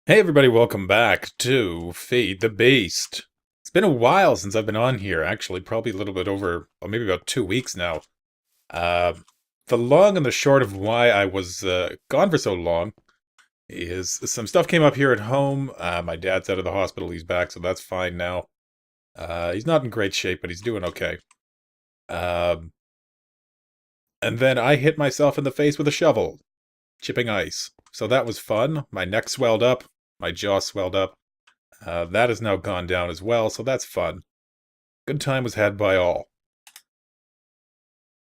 Hey everybody, welcome back to Feed the Beast. It's been a while since I've been on here, actually, probably a little bit over, or maybe about 2 weeks now. Uh, the long and the short of why I was gone for so long is some stuff came up here at home. My dad's out of the hospital, he's back, so that's fine now. He's not in great shape, but he's doing okay. Um, and then I hit myself in the face with a shovel, chipping ice. So that was fun. My neck swelled up, my jaw swelled up. That has now gone down as well, so that's fun. Good time was had by all.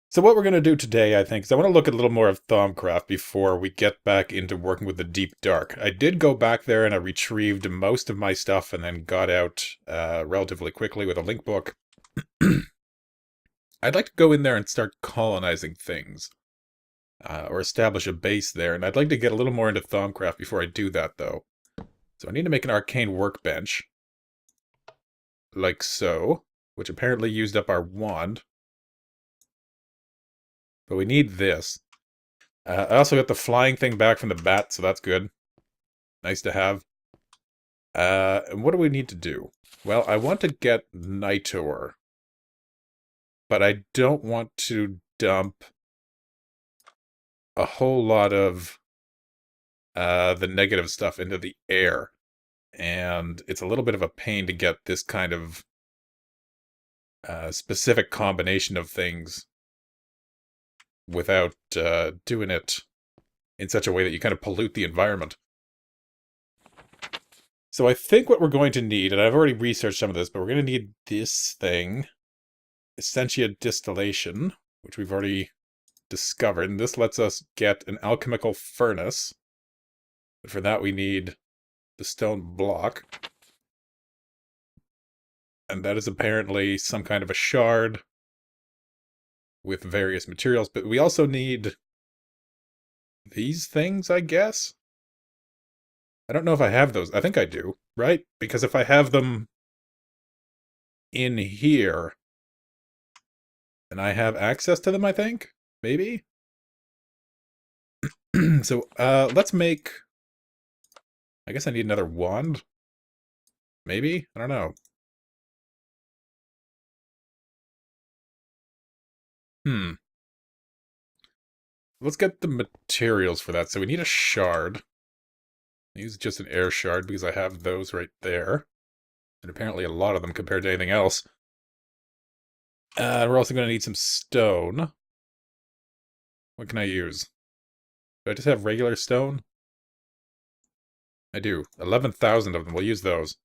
So what we're going to do today, I think, is I want to look at a little more of Thaumcraft before we get back into working with the Deep Dark. I did go back there and I retrieved most of my stuff and then got out relatively quickly with a link book. I'd like to go in there and start colonizing things. Or establish a base there, and I'd like to get a little more into Thaumcraft before I do that, though. So I need to make an arcane workbench. Like so. Which apparently used up our wand. But we need this. I also got the flying thing back from the bat, so that's good. Nice to have. And what do we need to do? Well, I want to get night ore. But I don't want to dump a whole lot of the negative stuff into the air. And it's a little bit of a pain to get this kind of specific combination of things without doing it in such a way that you kind of pollute the environment. So I think what we're going to need, and I've already researched some of this, but we're going to need this thing, Essentia distillation, which we've already discovered. And this lets us get an alchemical furnace. But for that we need the stone block. And that is apparently some kind of a shard with various materials. But we also need these things, I guess? I don't know if I have those. I think I do, right? Because if I have them in here, then I have access to them, I think? Maybe? So, let's make... I guess I need another wand? Maybe? I don't know. Let's get the materials for that. So we need a shard. Use just an air shard because I have those right there. And apparently a lot of them compared to anything else. We're also going to need some stone. What can I use? Do I just have regular stone? I do. 11,000 of them. We'll use those.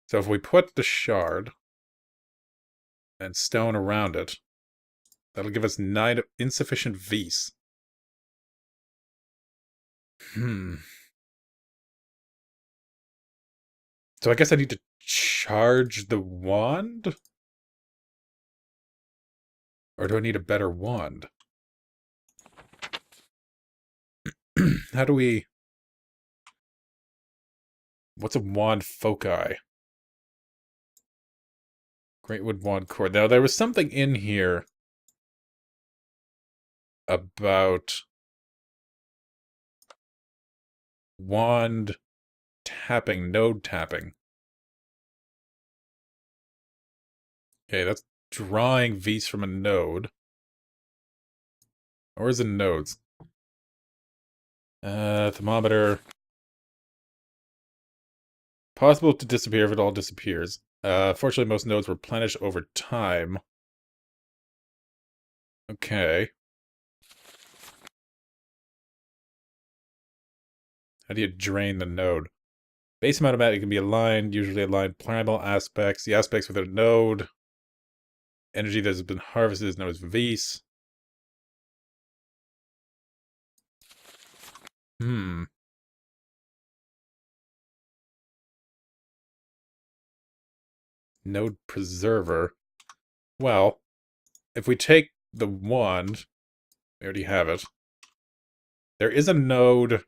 So if we put the shard and stone around it, that'll give us 9 insufficient V's. So I guess I need to charge the wand? Or do I need a better wand? How do we... What's a wand foci? Greatwood wand cord. Now, there was something in here about wand tapping, node tapping. Okay, that's drawing V's from a node. Where's the nodes? Thermometer. Possible to disappear if it all disappears. Fortunately, most nodes replenish over time. Okay. How do you drain the node? Base amount of matter can be aligned, usually aligned primal aspects. The aspects with a node. Energy that has been harvested is known as V's. Node preserver. Well, if we take the wand, we already have it. There is a node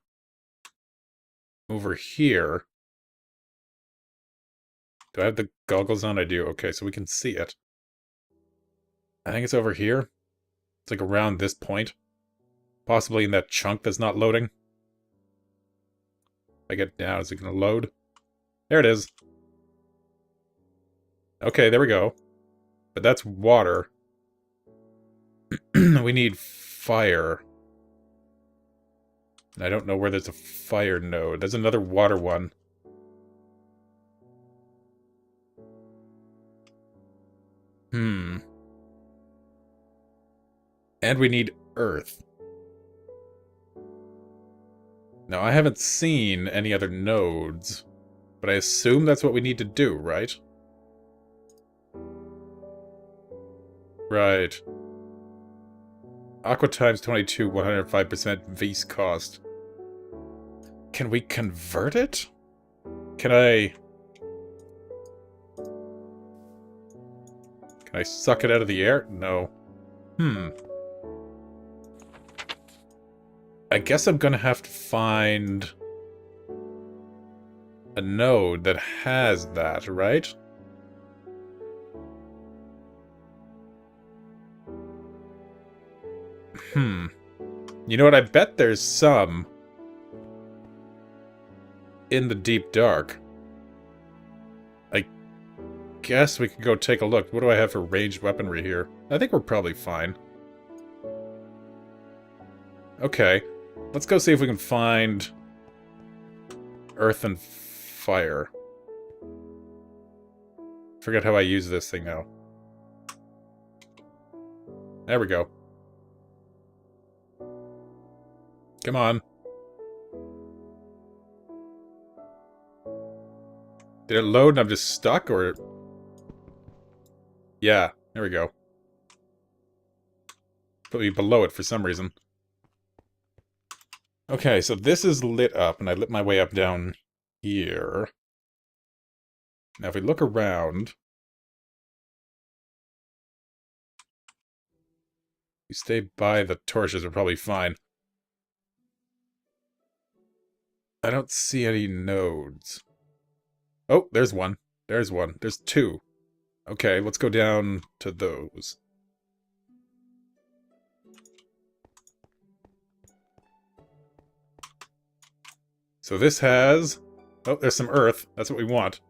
over here. Do I have the goggles on? I do. Okay, so we can see it. I think it's over here. It's like around this point. Possibly in that chunk that's not loading. I get down, is it gonna load? There it is. Okay, there we go. But that's water. We need fire. And I don't know where there's a fire node. There's another water one. And we need earth. Now, I haven't seen any other nodes, but I assume that's what we need to do, right? Right. Aqua times 22, 105% V's cost. Can we convert it? Can I suck it out of the air? No. I guess I'm gonna have to find a node that has that, right? You know what? I bet there's some in the deep dark. I guess we could go take a look. What do I have for ranged weaponry here? I think we're probably fine. Okay. Let's go see if we can find earth and fire. Forget how I use this thing now. There we go. Come on. Did it load and I'm just stuck, or...? Yeah, there we go. Put me below it for some reason. Okay, so this is lit up, and I lit my way up down here. Now if we look around... we stay by the torches, we're probably fine. I don't see any nodes. Oh, there's one. There's one. There's two. Okay, let's go down to those. So this has... oh, there's some earth. That's what we want.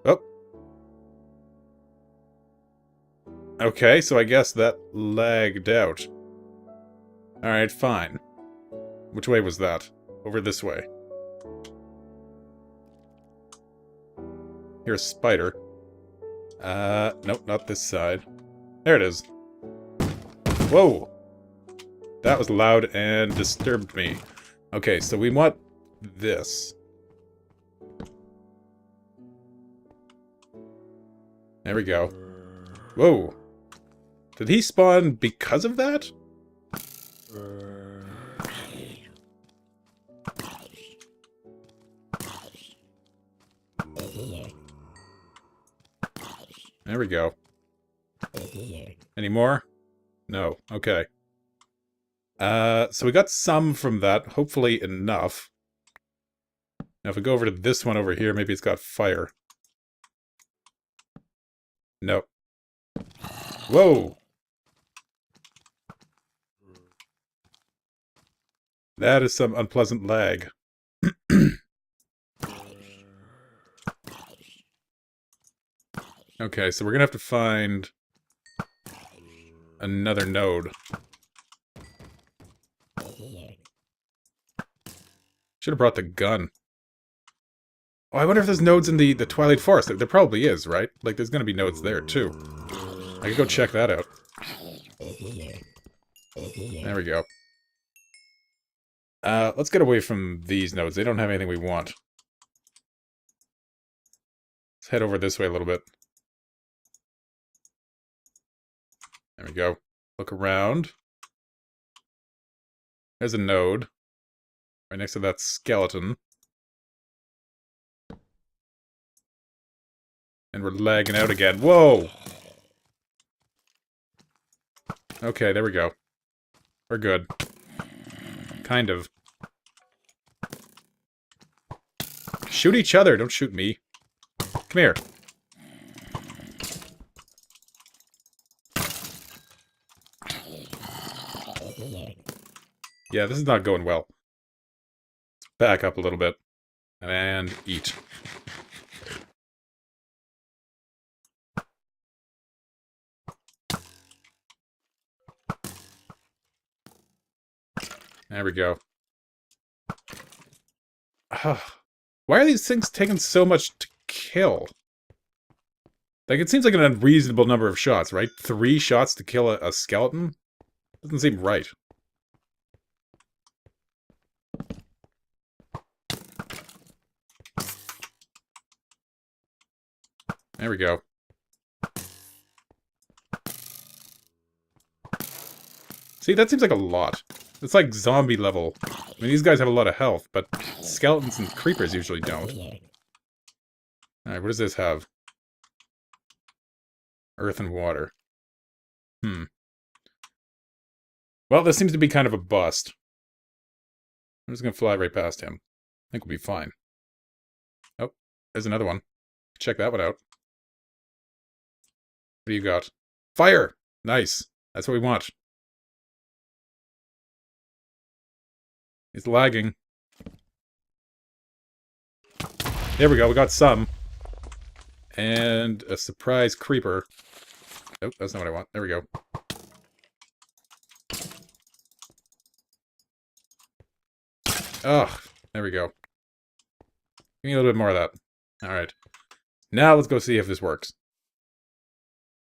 Oh. Okay, so I guess that lagged out. Alright, fine. Which way was that? Over this way. Here's a spider. Nope, not this side. There it is. Whoa! That was loud and disturbed me. Okay, so we want this. There we go. Whoa! Did he spawn because of that? There we go. Any more? No. Okay. So we got some from that. Hopefully enough. Now if we go over to this one over here, maybe it's got fire. Nope. Whoa! That is some unpleasant lag. Okay, so we're gonna have to find another node. Should have brought the gun. Oh, I wonder if there's nodes in the Twilight Forest. There probably is, right? Like, there's gonna be nodes there, too. I could go check that out. There we go. Let's get away from these nodes. They don't have anything we want. Let's head over this way a little bit. There we go. Look around. There's a node. Right next to that skeleton. And we're lagging out again. Whoa! Okay, there we go. We're good. Kind of. Shoot each other, don't shoot me. Come here. Yeah, this is not going well. Back up a little bit. And eat. There we go. Why are these things taking so much to kill? Like, it seems like an unreasonable number of shots, right? 3 shots to kill a skeleton? Doesn't seem right. There we go. See, that seems like a lot. It's like zombie level. I mean, these guys have a lot of health, but skeletons and creepers usually don't. Alright, what does this have? Earth and water. Well, this seems to be kind of a bust. I'm just gonna fly right past him. I think we'll be fine. Oh, there's another one. Check that one out. What do you got? Fire! Nice. That's what we want. It's lagging. There we go, we got some. And a surprise creeper. Nope, that's not what I want. There we go. Ugh, there we go. Give me a little bit more of that. Alright. Now let's go see if this works.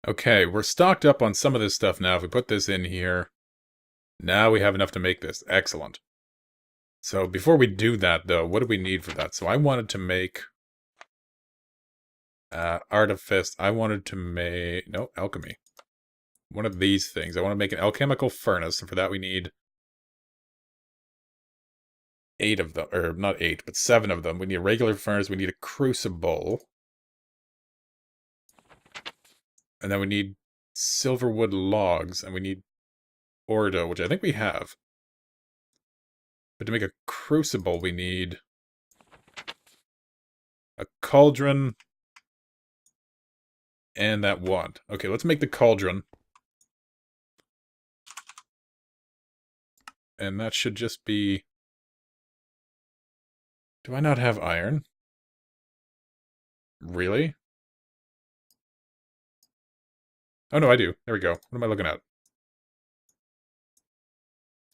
Okay, we're stocked up on some of this stuff now. If we put this in here, now we have enough to make this. Excellent. So before we do that, though, what do we need for that? So I wanted to make... artifice. I wanted to make... No, alchemy. One of these things. I want to make an alchemical furnace, and for that we need 8 of them. Or, not 8, but 7 of them. We need a regular furnace, we need a crucible. And then we need silverwood logs, and we need ordo, which I think we have. But to make a crucible, we need a cauldron and that wand. Okay, let's make the cauldron. And that should just be... Do I not have iron? Really? Oh, no, I do. There we go. What am I looking at?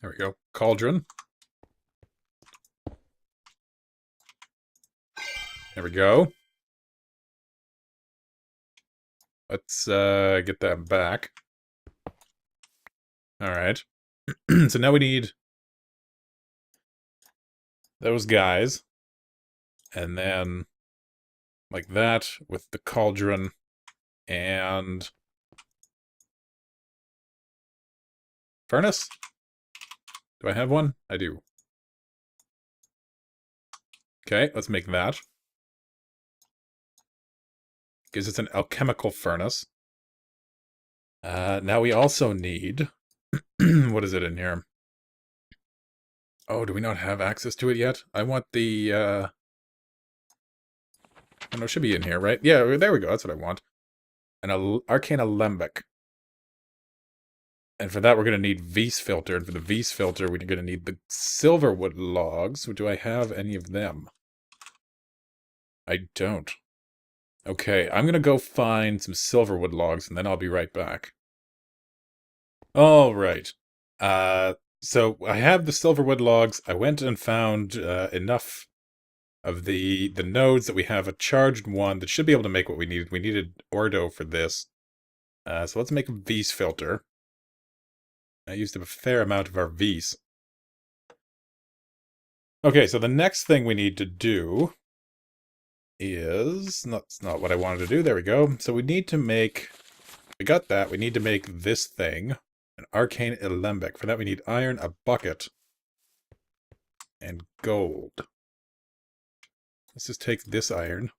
There we go. Cauldron. There we go. Let's get that back. Alright. So now we need those guys. And then like that with the cauldron and furnace? Do I have one? I do. Okay, let's make that. Because it's an alchemical furnace. Now we also need... what is it in here? Oh, do we not have access to it yet? I want the... Oh, no, it should be in here, right? Yeah, there we go. That's what I want. An arcane alembic. And for that, we're going to need V's filter. And for the V's filter, we're going to need the silverwood logs. Do I have any of them? I don't. Okay, I'm going to go find some silverwood logs, and then I'll be right back. All right. So I have the silverwood logs. I went and found enough of the nodes that we have a charged one that should be able to make what we needed. We needed ordo for this. So let's make a V's filter. I used a fair amount of our V's. Okay, so the next thing we need to do is... That's not what I wanted to do. There we go. So we need to make... We got that. We need to make this thing. An arcane alembic. For that we need iron, a bucket, and gold. Let's just take this iron.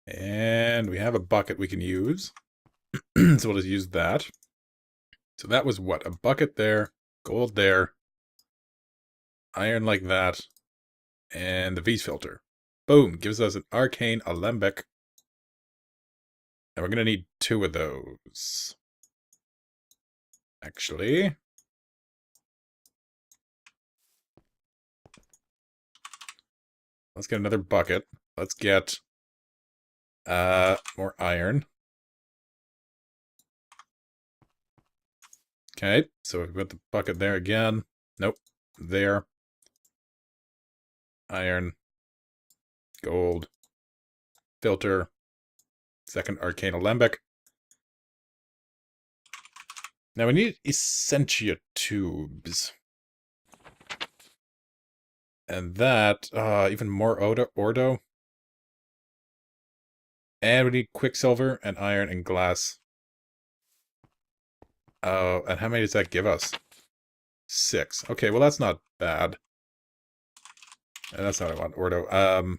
And we have a bucket we can use. So we'll just use that. So that was what? A bucket there, gold there, iron like that, and the V's filter. Boom! Gives us an arcane alembic. And we're going to need 2 of those. Actually, let's get another bucket. Let's get more iron. Okay, so we've got the bucket there again. Nope, there. Iron, gold, filter, second arcane alembic. Now we need Essentia tubes. And that, even more Ordo. And we need Quicksilver and iron and glass. Oh, and how many does that give us? 6. Okay, well that's not bad. And that's not what I want. Ordo.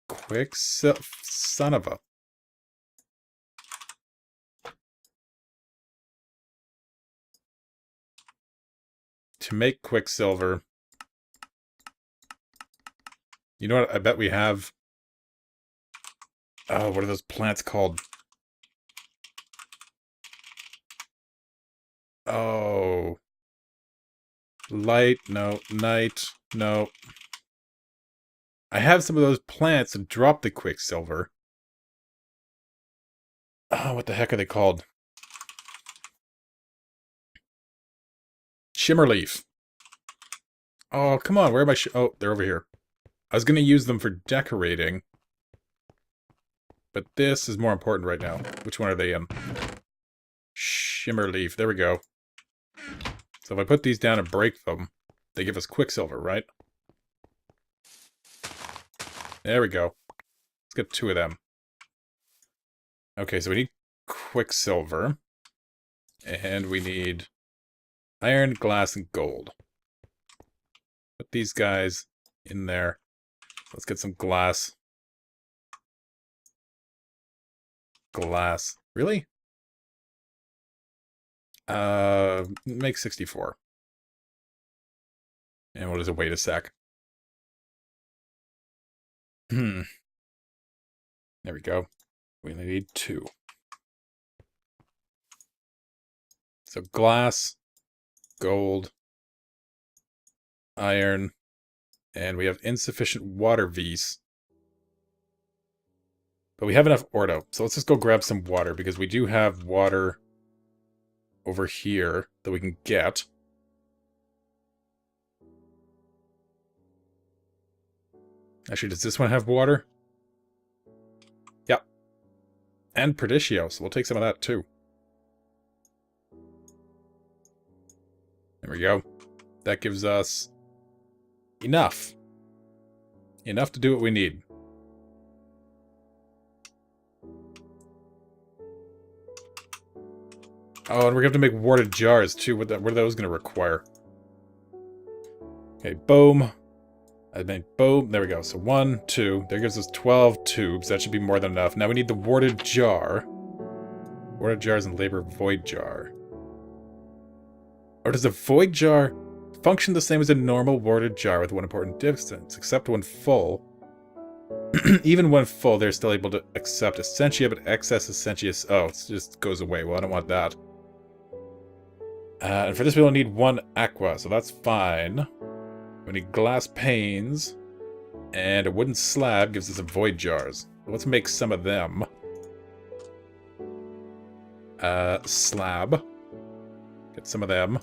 Quicksilver. Son of a. To make Quicksilver. You know what? I bet we have. Oh, what are those plants called? Oh. Light, no. Night, no. I have some of those plants to drop the Quicksilver. Oh, what the heck are they called? Shimmerleaf. Oh, come on, where am I? Oh, they're over here. I was going to use them for decorating. But this is more important right now. Which one are they in? Shimmerleaf. There we go. So if I put these down and break them, they give us Quicksilver, right? There we go. Let's get 2 of them. Okay, so we need Quicksilver. And we need iron, glass, and gold. Put these guys in there. Let's get some glass. Glass. Really? Make 64. And we'll just wait a sec. There we go. We only need 2. So glass, gold, iron, and we have insufficient water V's. But we have enough Ordo. So let's just go grab some water, because we do have water over here that we can get. Actually, does this one have water? Yep. And Perditio, so we'll take some of that too. There we go. That gives us enough. Enough to do what we need. Oh, and we're going to have to make water jars too. What are those going to require? Okay, boom. I made boom. There we go. So 1, 2. There gives us 12 tubes. That should be more than enough. Now we need the warded jar. Warded jars and labor void jar. Or does a void jar function the same as a normal warded jar with one important difference, except when full? Even when full, they're still able to accept Essentia, but excess Essentia... Oh, it just goes away. Well, I don't want that. And for this, we only need 1 aqua, so that's fine. We need glass panes. And a wooden slab gives us some void jars. Let's make some of them. Slab. Get some of them.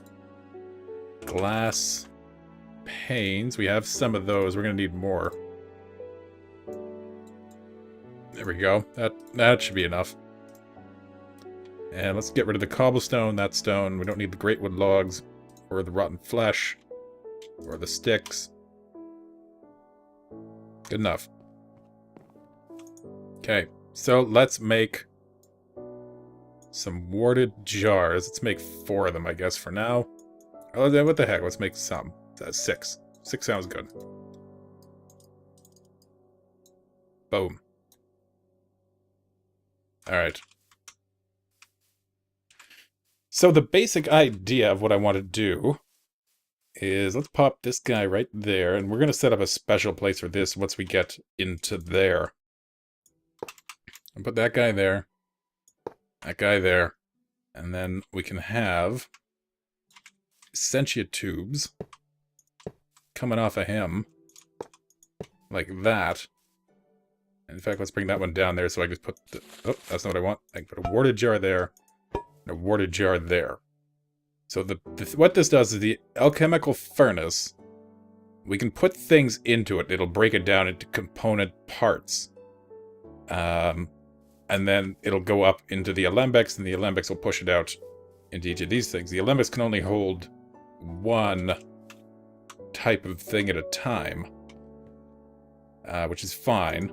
Glass panes. We have some of those. We're going to need more. There we go. That should be enough. And let's get rid of the cobblestone, that stone. We don't need the great wood logs, or the rotten flesh, or the sticks. Good enough. Okay, so let's make some warded jars. Let's make 4 of them, I guess, for now. Oh, what the heck? Let's make some. That's 6. 6 sounds good. Boom. Alright. So the basic idea of what I want to do is let's pop this guy right there, and we're going to set up a special place for this once we get into there. And put that guy there. That guy there. And then we can have Essentia tubes coming off of him. Like that. In fact, let's bring that one down there so I can just put the... Oh, that's not what I want. I can put a warded jar there, and a warded jar there. So what this does is the alchemical furnace, we can put things into it. It'll break it down into component parts. And then it'll go up into the alembics, and the alembics will push it out into each of these things. The alembics can only hold one type of thing at a time, which is fine.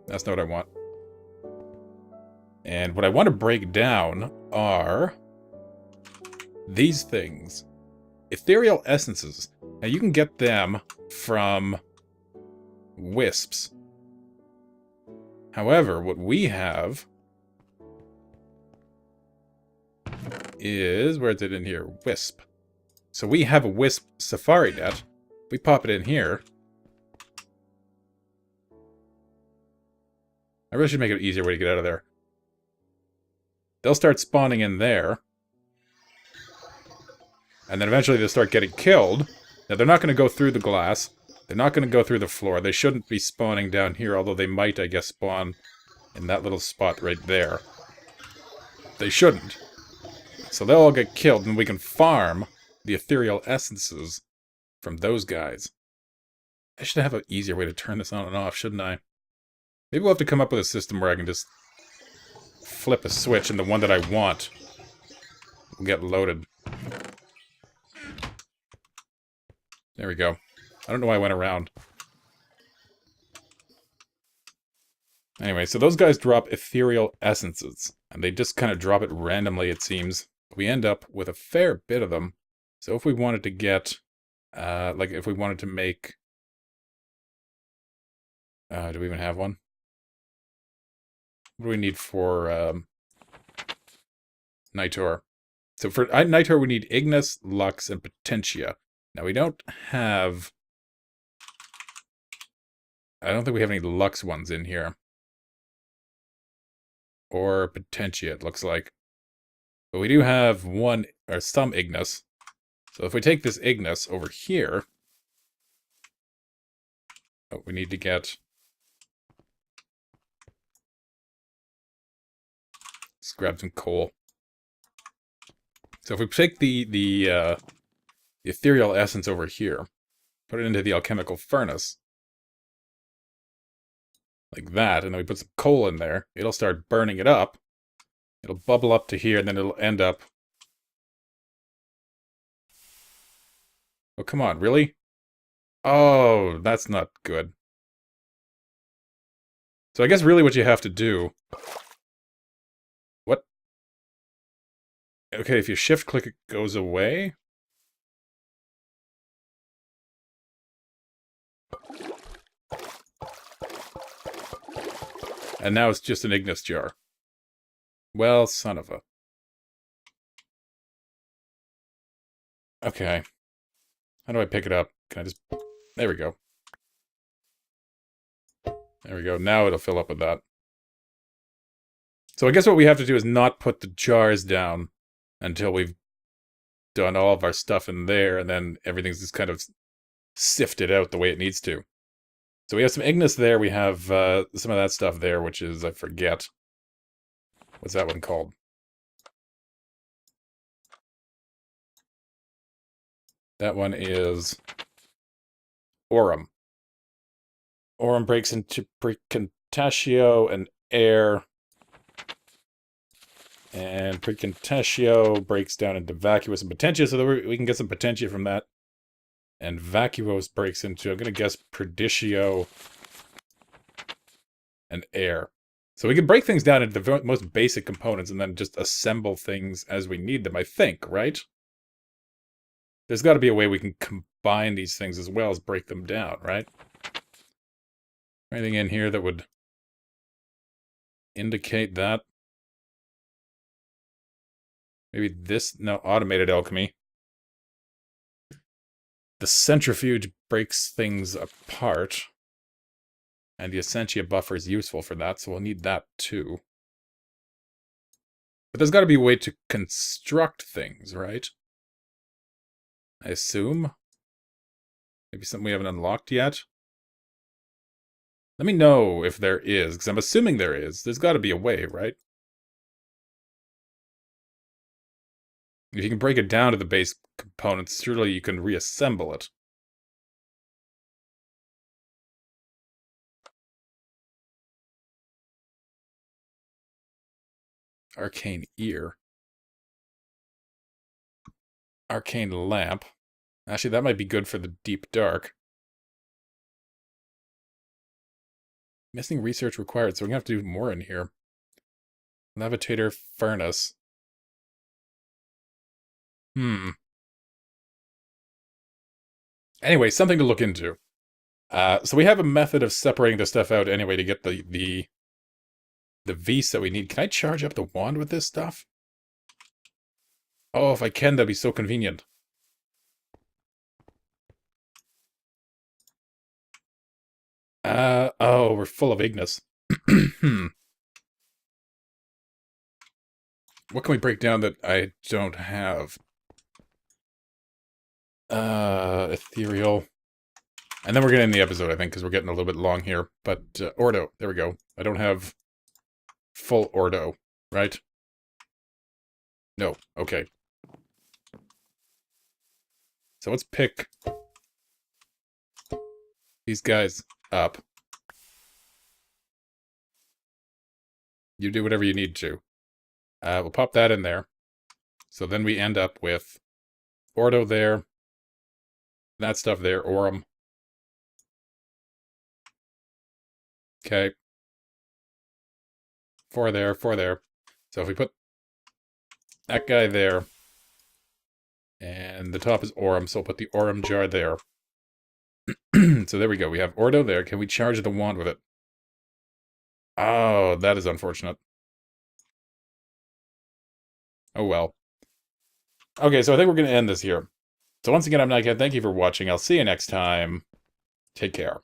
That's not what I want. And what I want to break down are these things. Ethereal essences. Now you can get them from wisps. However, what we have is... Where is it in here? Wisp. So we have a wisp safari net. We pop it in here. I really should make it an easier way to get out of there. They'll start spawning in there. And then eventually they'll start getting killed. Now they're not going to go through the glass. They're not going to go through the floor. They shouldn't be spawning down here, although they might, I guess, spawn in that little spot right there. They shouldn't. So they'll all get killed, and we can farm the ethereal essences from those guys. I should have an easier way to turn this on and off, shouldn't I? Maybe we'll have to come up with a system where I can just flip a switch and the one that I want will get loaded. There we go. I don't know why I went around. Anyway, so those guys drop ethereal essences. And they just kind of drop it randomly, it seems. We end up with a fair bit of them. So if we wanted to get... like, if we wanted to make... do we even have one? What do we need for Nitor? So for Nitor we need Ignis, Lux, and Potentia. Now we don't have... I don't think we have any Lux ones in here. Or Potentia, it looks like. But we do have one, or some Ignis. So if we take this Ignis over here... Oh, we need to get... Let's grab some coal. So if we take the ethereal essence over here, put it into the alchemical furnace, like that, and then we put some coal in there, it'll start burning it up. It'll bubble up to here, and then it'll end up... Oh, come on, really? Oh, that's not good. So I guess really what you have to do... What? Okay, if you shift-click, it goes away? And now it's just an Ignis jar. Well, son of a... Okay. How do I pick it up? Can I just... There we go. There we go. Now it'll fill up with that. So I guess what we have to do is not put the jars down until we've done all of our stuff in there, and then everything's just kind of sifted out the way it needs to. So we have some Ignis there, we have some of that stuff there, which is, I forget. What's that one called? That one is Aurum. Aurum breaks into Precontatio and air. And Precontatio breaks down into Vacuous and Potentia, so that we can get some Potentia from that. And Vacuous breaks into, I'm going to guess, Perditio and air. So we can break things down into the most basic components and then just assemble things as we need them, I think, right? There's got to be a way we can combine these things as well as break them down, right? Anything in here that would indicate that? Maybe this, no, automated alchemy. The centrifuge breaks things apart. And the Essentia buffer is useful for that, so we'll need that too. But there's got to be a way to construct things, right? I assume. Maybe something we haven't unlocked yet. Let me know if there is, because I'm assuming there is. There's got to be a way, right? If you can break it down to the base components, surely you can reassemble it. Arcane ear. Arcane lamp. Actually, that might be good for the deep dark. Missing research required, so we're gonna have to do more in here. Levitator furnace. Anyway, something to look into. So we have a method of separating the stuff out anyway to get the V's that we need. Can I charge up the wand with this stuff? Oh, if I can, that'd be so convenient. Oh, we're full of Ignis. What can we break down that I don't have? Ethereal. And then we're getting the episode, I think, because we're getting a little bit long here. But, Ordo, there we go. I don't have full Ordo, right? No, okay. So let's pick these guys up. You do whatever you need to. We'll pop that in there. So then we end up with Ordo there. That stuff there, Aurum. Okay. 4 there, 4 there. So if we put that guy there, and the top is Aurum, so we'll put the Aurum jar there. So there we go. We have Ordo there. Can we charge the wand with it? Oh, that is unfortunate. Oh well. Okay, so I think we're going to end this here. So once again, I'm Nike. Thank you for watching. I'll see you next time. Take care.